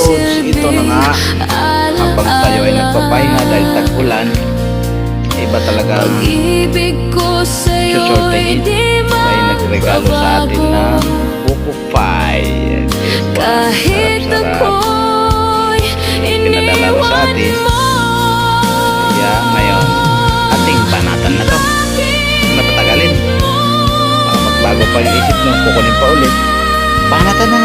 lods, ito na nga. Habang tayo ay nagpapahinga dahil tag-ulan, iba talaga ang susortehin. May nagregalo sa atin ng buko pie. Diba? Sarap-sarap. Pinadala ro sa atin. Kaya ngayon, ating banatan na to. Napatagalin. Magbago pa yung isip nyo, kukunin pa ulit. Banatan na.